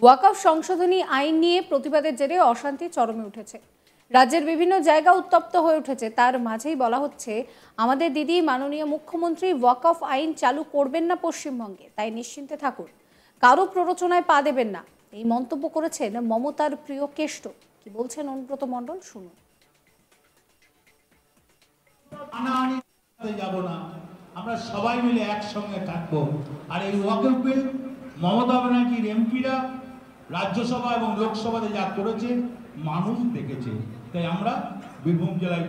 ওয়াকফ সংশোধনী আইন নিয়ে প্রতিবাদের জেরে অশান্তি চরমে উঠেছে। রাজ্যের বিভিন্ন জায়গা উত্তপ্ত হয়ে উঠেছে। তার মাঝেই বলা হচ্ছে, আমাদের দিদি মাননীয় মুখ্যমন্ত্রী ওয়াকফ আইন চালু করবেন না পশ্চিমবঙ্গে, তাই নিশ্চিন্তে থাকুন, কারো প্ররোচনায় পা দেবেন না। এই মন্তব্য করেছেন মমতার প্রিয় কেষ্ট। কি বলছেন অনুব্রত মণ্ডল, শুনুন। আমরা সবাই মিলে একসঙ্গে থাকবো। আর এই ওয়াকফ বিল মমতা ব্যানার্জির এমপিরা রাজ্যসভা এবং লোকসভাতে যা করেছে মানুষ দেখেছে, তাই আমরা বীরভূম জেলায়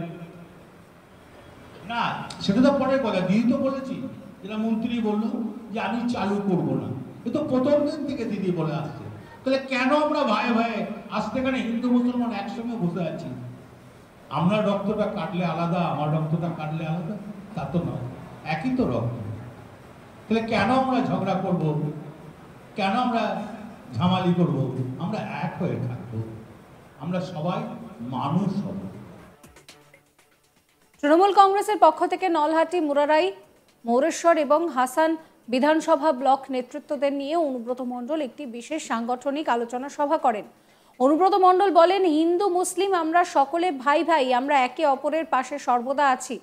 না, সেটা তো পরের কথা। দিদি তো বলেছি, যেটা মন্ত্রী বললো যে আমি চালু করব না, এ তো প্রথম দিন থেকে দিদি বলে আসছে। তাহলে কেন আমরা ভাই ভাই আসতে এখানে হিন্দু মুসলমান একসঙ্গে বসে আছি? আমরা রক্তটা কাটলে আলাদা, আমার রক্তটা কাটলে আলাদা, তা তো নয়, একই তো রক্ত। তাহলে কেন আমরা ঝগড়া করব? কেন আমরা ঝামালি করব? আমরা এক হয়ে থাকবো, আমরা সবাই মানুষ হব। তৃণমূল কংগ্রেসের পক্ষ থেকে নলহাটি, মুরারাই, মৌরেশ্বর এবং হাসান বিধানসভা ব্লক নেতৃত্বদের নিয়ে অনুব্রত মণ্ডল একটি বিশেষ সাংগঠনিক আলোচনা সভা করেন। অনুব্রত মণ্ডল বলেন, হিন্দু মুসলিম আমরা সকলে ভাই ভাই, আমরা একে অপরের পাশে সর্বদা আছি।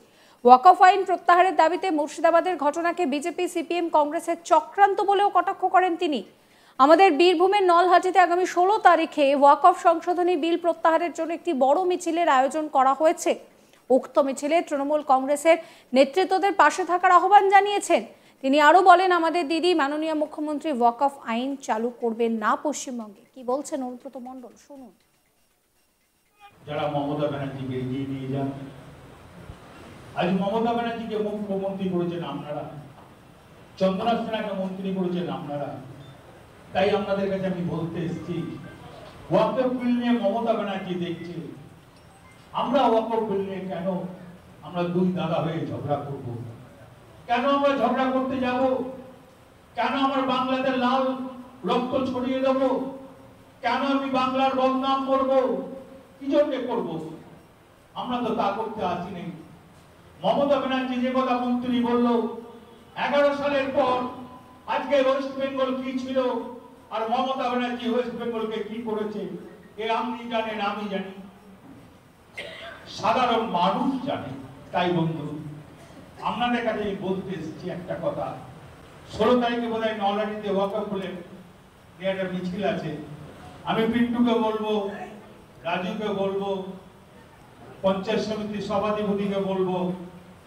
ওয়াকফ আইন প্রত্যাহারের দাবিতে মুর্শিদাবাদের ঘটনাকে বিজেপি, সিপিএম, কংগ্রেসের চক্রান্ত বলেও কটাক্ষ করেন তিনি। আমাদের বীরভূমের নলহাটিতে আগামী 16 তারিখে ওয়াকফ সংশোধনী বিল প্রত্যাহারের জন্য একটি বড় মিছিলের আয়োজন করা হয়েছে। উক্ত মিছিলে তৃণমূল কংগ্রেসের নেতৃত্বদের পাশে থাকার আহ্বান জানিয়েছেন তিনি। আরো বলেন, আমাদের দিদি মাননীয় মুখ্যমন্ত্রী ওয়াকফ আইন চালু করবেন না পশ্চিমবঙ্গে। কি বলছেন অনুব্রত মণ্ডল, শুনুন। যারা মমতা ব্যানার্জিকে এগিয়ে নিয়ে যান, আজ মমতা ব্যানার্জিকে মুখ্যমন্ত্রী করেছেন আপনারা, চন্দনা সিনহাকে মন্ত্রী করেছেন আপনারা। তাই আপনাদের কাছে আমি বলতে এসেছি, ওয়াকফ বিল নিয়ে মমতা ব্যানার্জি দেখছে, আমরা ওয়াকফ বিল নিয়ে কেন আমরা দুই দাদা হয়ে ঝগড়া করব? কেন আমরা ঝগড়া করতে যাব? কেন আমার বাংলাতে লাল রক্ত ছড়িয়ে দেব? কেন আমি বাংলার বদনাম করব? কি জন্য করব? আমরা তো তা করতে আসিনি। মমতা ব্যানার্জি যে কথা মন্ত্রী বলল, 11 সালের পর আজকে ওয়েস্ট বেঙ্গল কি ছিল আর মমতা ব্যানার্জি ওয়েস্ট বেঙ্গলকে কি করেছে, এ আপনি জানেন, আমি জানি, সাধারণ মানুষ জানে। তাই বন্ধু, আপনাদের কাছে বলতে এসেছি একটা কথা। 16 তারিখে বোধ হয় নলহাটিতে ওয়াকফ বলে একটা মিছিল আছে। আমি পিন্টুকে বলবো, রাজুকে বলবো, পঞ্চায়েত সমিতির সভাধিপতিকে বলবো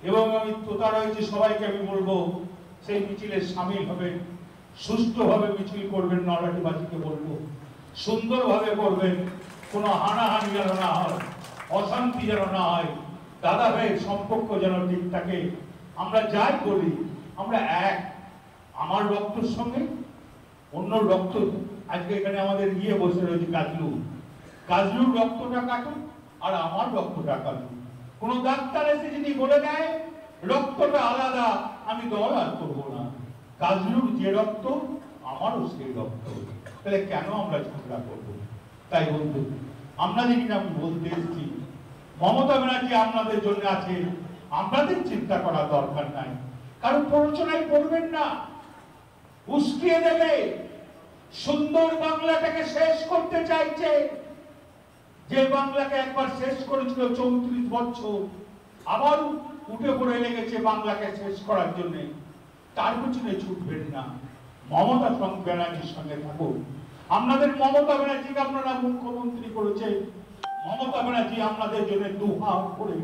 এবং আমি তোতা রয়েছে সবাইকে আমি বলবো, সেই মিছিলে সামিল হবেন, সুষ্ঠুভাবে মিছিল করবেন। নলহাটিবাসীকে বলবো সুন্দরভাবে করবেন, কোনো হানাহানি যেন না হয়, অশান্তি যেন না হয়, দাদা ভাইয়ের সম্পর্ক যেন ঠিক থাকে। আমরা যাই বলি আমরা এক, আমার রক্তের সঙ্গে অন্য রক্ত। আজকে এখানে আমাদের গিয়ে বসে রয়েছে কাজলুর রক্তটা কাটুন আর আমার রক্তটা কাটুন। কোন ডাক্তার এসে যদি বলে দেয় রক্তটা আলাদা, আমি দল আর করবো না। কাজলুর যে রক্ত আমারও সেই রক্ত, তাহলে কেন আমরা ঝগড়া করবো? তাই বন্ধু, আপনাদেরকে আমি বলতে এসেছি, মমতা ব্যানার্জি আপনাদের জন্য আছে, আপনাদের চিন্তা করার দরকার নাই। কারণ প্ররোচনায় পড়বেন না, উস্কিয়ে দেবে। সুন্দর বাংলাটাকে শেষ করতে চাইছে, যে বাংলাকে একবার শেষ করেছিল 34 বছর, আবার উঠে পড়ে লেগেছে বাংলাকে শেষ করার জন্য। তার পিছনে ছুটবেন না, মমতা ব্যানার্জির সঙ্গে থাকুন। আপনাদের মমতা ব্যানার্জিকে আপনারা মুখ্যমন্ত্রী করেছেন, মমতা ব্যানার্জি আপনাদের জন্য দুহাত করে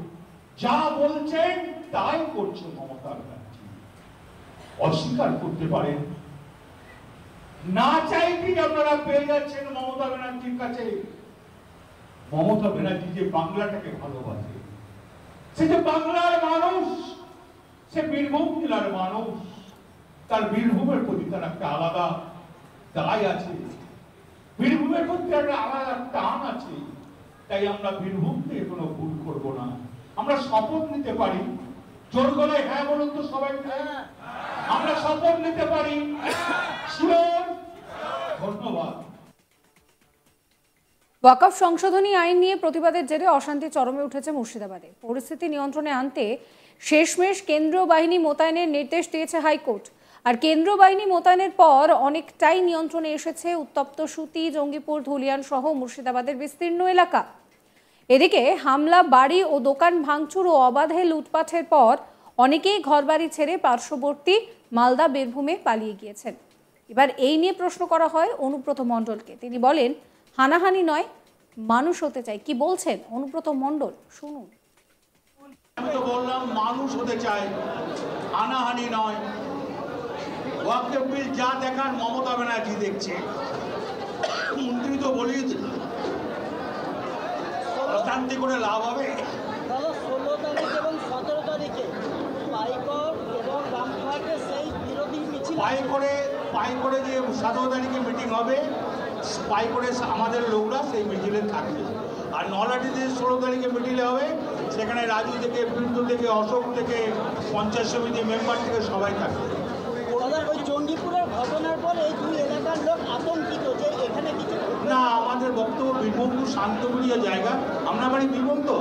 যা বলছেন তাই করছে মমতা ব্যানার্জি। অস্বীকার করতে পারেন না, চাইতে আপনারা পেয়ে যাচ্ছেন মমতা ব্যানার্জির কাছে। মমতা ব্যানার্জি যে বাংলাটাকে ভালোবাসে, সে যে বাংলার মানুষ, সে বীরভূম জেলার মানুষ, তার বীরভূমের প্রতি তার একটা আলাদা দায় আছে, বীরভূমের প্রতি একটা আলাদা টান আছে। তাই আমরা বীরভূম থেকে কোনো ভুল করবো না। আমরা শপথ নিতে পারি, জোর গলায় হ্যাঁ বলুন তো সবাই, আমরা শপথ নিতে পারি। ধন্যবাদ। ওয়াকফ সংশোধনী আইন নিয়ে প্রতিবাদের জেরে অশান্তি চরমে উঠেছে মুর্শিদাবাদে। পরিস্থিতি নিয়ন্ত্রণে আনতে শেষমেশ কেন্দ্রীয় বাহিনী মোতায়েনের নির্দেশ দিয়েছে হাইকোর্ট। আর কেন্দ্রীয় বাহিনী মোতায়েনের পর অনেকটাই নিয়ন্ত্রণে এসেছে উত্তপ্ত সুতি, জঙ্গিপুর, ধুলিয়ান সহ মুর্শিদাবাদের বিস্তীর্ণ এলাকা। এদিকে হামলা, বাড়ি ও দোকান ভাঙচুর ও অবাধে লুটপাটের পর অনেকেই ঘরবাড়ি ছেড়ে পার্শ্ববর্তী মালদা, বীরভূমে পালিয়ে গিয়েছেন। এবার এই নিয়ে প্রশ্ন করা হয় অনুব্রত মণ্ডলকে। তিনি বলেন, হানাহানি নয়, মানুষ হতে চাই। কি বলছেন অনুব্রত মণ্ডল, শুনুন। আমি তো বললাম মানুষ হতে চাই, হানাহানি নয়। ওয়াকফ বিল যা দেখার মমতা ব্যানার্জি দেখছে। মন্ত্রী তো বলি অশান্তি করে লাভ হবে। 16 তারিখ এবং 17 তারিখে পাইকর এবং রামপুরহাটে সেই বিরোধী মিছিল পাই করে যে 17 তারিখে মিটিং হবে, পাই করে আমাদের লোকরা সেই মিছিলে থাকবে। আর নলহাটিতে 16 তারিখে মিটিং হবে, সেখানে রাজু থেকে, বিন্দু থেকে, অশোক থেকে, পঞ্চায়েত সমিতি মেম্বার থেকে সবাই থাকবে। ওই জঙ্গিপুরের ঘটনার পর এই দুই এলাকার লোক আতঙ্কিত যে এখানে কিছু না, আমাদের বক্তব্য বীরভূম খুব শান্তপ্রিয় জায়গা। আপনার বাড়ি বীরভূম তো,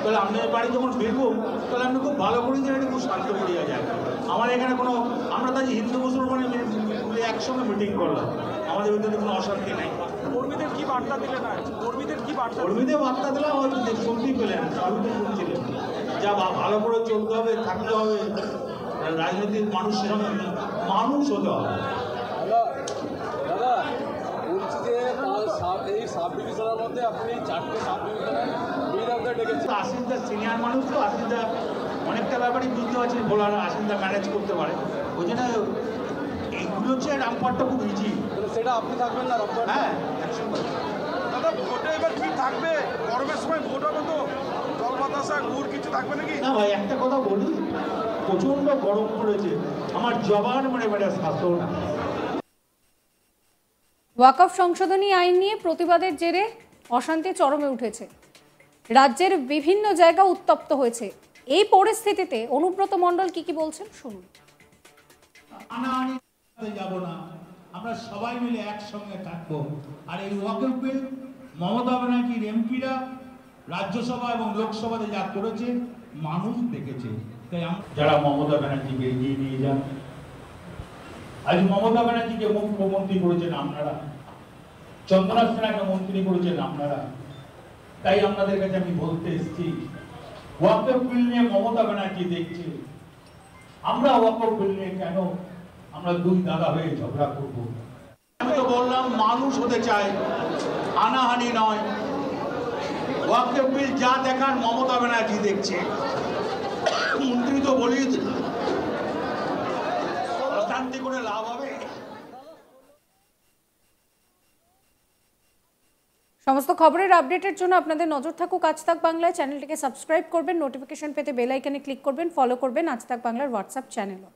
তাহলে আপনার বাড়ি যখন বীরভূম, তাহলে আপনি খুব ভালো করে জানেন খুব শান্তপ্রিয় জায়গা। আমার এখানে কোনো, আমরা তাই হিন্দু মুসলমানের মিলে একসঙ্গে মিটিং করলাম, আমাদের ভিতরে কোনো অশান্তি নেই। কর্মীদের কি বার্তা দিলেন? কর্মীদের বার্তা দিলাম, হয়তো শুনতেই পেলেন, সবই তো শুনছিলেন। যা ভালো করে চলতে হবে, থাকতে হবে, রাজনৈতিক মানুষের সঙ্গে মানুষ হতে হবে। দাদা বলছি যে এই সাব ডিভিশনের মধ্যে আপনি 4টে সাব ডিভিশনের লিডারদের ডেকেছেন। আসিন্দা সিনিয়র মানুষ তো, আসিন্দা অনেকটা ব্যাপারই বুঝতে পারছি, বলার আসিন্দা ম্যানেজ করতে পারে। ওই জন্য এইগুলো হচ্ছে রামপাটটা খুব ইজি। সেটা আপনি থাকবেন না রপ্তানি? হ্যাঁ, একসঙ্গে। দাদা ভোটে এবার কি থাকবে? গরমের সময় ভোট হবে তো, জল বাতাসা গুড় কিছু থাকবে নাকি? না ভাই, একটা কথা বলি, প্রচণ্ড গরম পড়েছে, আমার জবান মানে শাসন। ওয়াকফ সংশোধনী আইন নিয়ে প্রতিবাদের জেরে অশান্তি চরমে উঠেছে, রাজ্যের বিভিন্ন জায়গা উত্তপ্ত হয়েছে। এই পরিস্থিতিতে অনুব্রত মণ্ডল কি বলছেন, শুনুন। যাব না, আমরা সবাই মিলে একসঙ্গে থাকবো। আর এই ওয়াকফ বিল মমতা ব্যানার্জির এমপিরা রাজ্যসভা এবং লোকসভাতে যা করেছে মানুষ দেখেছে। তাই যারা মমতা ব্যানার্জিকে এগিয়ে নিয়ে যান, আজ মমতা ব্যানার্জিকে মুখ্যমন্ত্রী করেছেন আপনারা, চন্দনা সেনাকে মন্ত্রী করেছেন আপনারা। তাই আপনাদের কাছে আমি বলতে এসেছি, ওয়াকফ বিল নিয়ে মমতা ব্যানার্জি দেখছে, আমরা ওয়াকফ বিল নিয়ে কেন আমরা দুই দাদা হয়ে ঝগড়া করব? আমি তো বললাম মানুষ হতে চাই, হানাহানি নয়। ওয়াকফ বিল যা দেখার মমতা ব্যানার্জি দেখছে। মন্ত্রী তো বলি অশান্তি করে লাভ হবে। সমস্ত খবরের আপডেটের জন্য আপনাদের নজর থাকুক আজ তাক বাংলায়। চ্যানেলটিকে সাবস্ক্রাইব করবেন, নোটিফিকেশন পেতে বেল আইকনে ক্লিক করবেন, ফলো করবেন আজ তাক বাংলার হোয়াটসঅ্যাপ চ্যানেলও।